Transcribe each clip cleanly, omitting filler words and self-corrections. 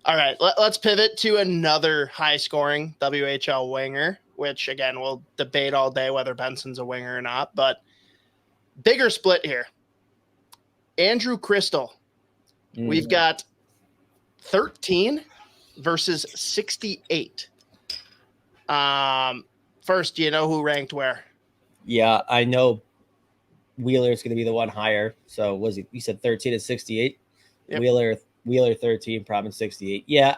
All right, let's pivot to another high-scoring WHL winger, which, again, we'll debate all day whether Benson's a winger or not, but bigger split here. Andrew Cristall. We've got 13 versus 68. First, do you know who ranked where? Yeah, I know Wheeler is going to be the one higher. So was it? You said 13 to 68. Yep. Wheeler 13, Providence 68. Yeah,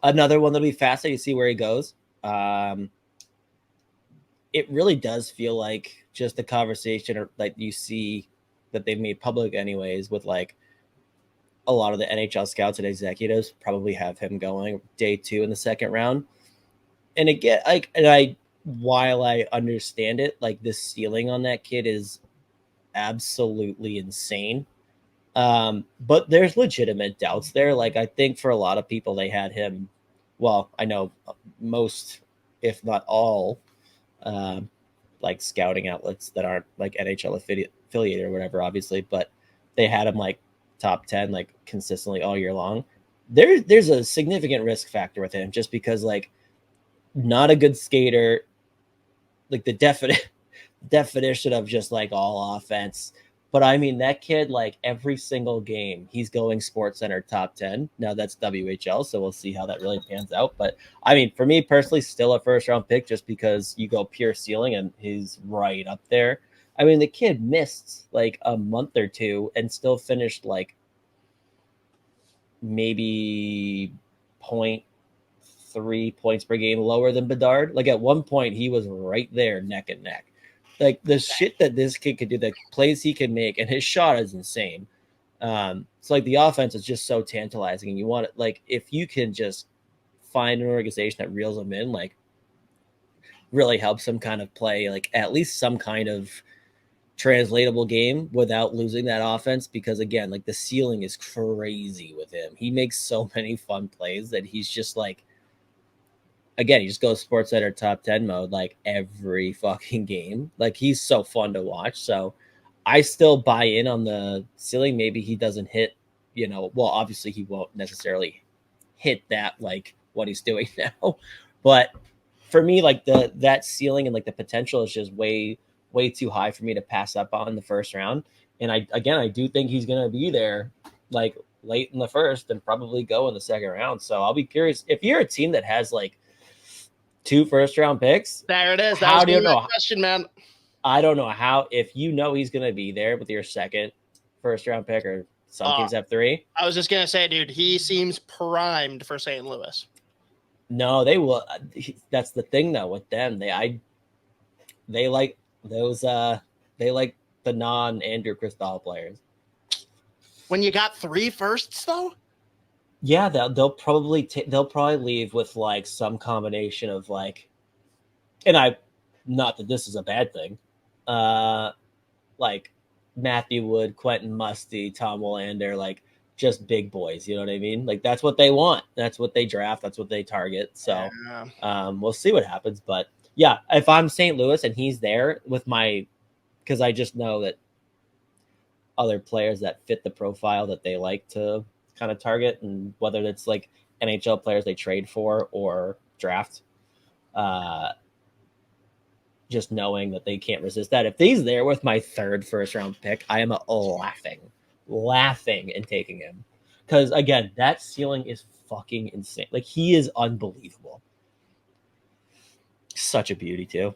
another one that'll be fascinating to see where he goes. It really does feel like just the conversation or like you see that they've made public anyways with like a lot of the NHL scouts and executives probably have him going day 2 in the second round. And again, while I understand it, like the ceiling on that kid is absolutely insane. But there's legitimate doubts there. Like I think for a lot of people, they had him. Well, I know most, if not all, like scouting outlets that aren't like NHL affiliated or whatever, obviously, but they had him like top 10, like consistently all year long. There's a significant risk factor with him just because like not a good skater, like the definition of just like all offense. But I mean, that kid, like every single game, he's going Sports Center top 10. Now that's WHL, so we'll see how that really pans out. But I mean, for me personally, still a first round pick just because you go pure ceiling and he's right up there. I mean, the kid missed like a month or two and still finished like maybe 0.3 points per game lower than Bedard. Like at one point, he was right there neck and neck. Like the shit that this kid could do, the plays he can make, and his shot is insane. So like the offense is just so tantalizing, and you want it like if you can just find an organization that reels them in, like really helps them kind of play like at least some kind of translatable game without losing that offense. Because again, like the ceiling is crazy with him. He makes so many fun plays that he's just like. Again, he just goes Sports Center top 10 mode like every fucking game. Like he's so fun to watch. So I still buy in on the ceiling. Maybe he doesn't hit, well, obviously he won't necessarily hit that like what he's doing now. But for me, like that ceiling and like the potential is just way too high for me to pass up on the first round. And I do think he's going to be there like late in the first and probably go in the second round. So I'll be curious if you're a team that has like 2 first-round picks. There it is. How do you know? Question, man. I don't know how. If he's going to be there with your second first-round pick, or some teams have 3. I was just gonna say, dude, he seems primed for St. Louis. No, they will. That's the thing, though, with them. They like those. They like the non-Andrew Cristall players. When you got 3 firsts, though. Yeah, they'll probably leave with like some combination of like, and not that this is a bad thing, like Matthew Wood, Quentin Musty, Tom Willander, like just big boys. You know what I mean? Like that's what they want. That's what they draft. That's what they target. So we'll see what happens. But yeah, if I'm St. Louis and he's there with because I just know that other players that fit the profile that they like to kind of target, and whether it's like NHL players they trade for or draft, just knowing that they can't resist that. If he's there with my 3rd first-round pick, I am laughing and taking him. Because, again, that ceiling is fucking insane. Like, he is unbelievable. Such a beauty, too.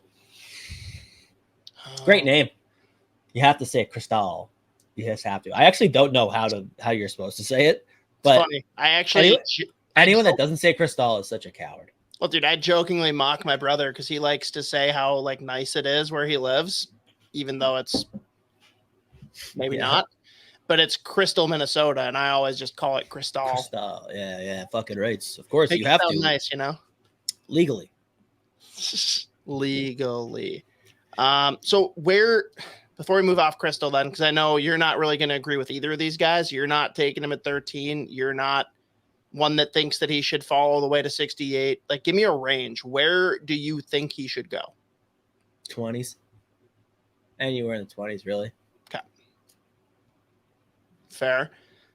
Great name. You have to say Cristall. You just have to. I actually don't know how you're supposed to say it. But funny. I actually anyone that doesn't say Cristall is such a coward. Well, dude, I jokingly mock my brother because he likes to say how like nice it is where he lives, even though it's maybe not. But it's Crystal, Minnesota, and I always just call it Cristall. Cristall, yeah, fucking rights. Of course, you have to. Nice, legally. So before we move off Cristall, then, because I know you're not really going to agree with either of these guys. You're not taking him at 13. You're not one that thinks that he should fall all the way to 68. Like, give me a range. Where do you think he should go? 20s. Anywhere in the 20s, really. Okay. Fair.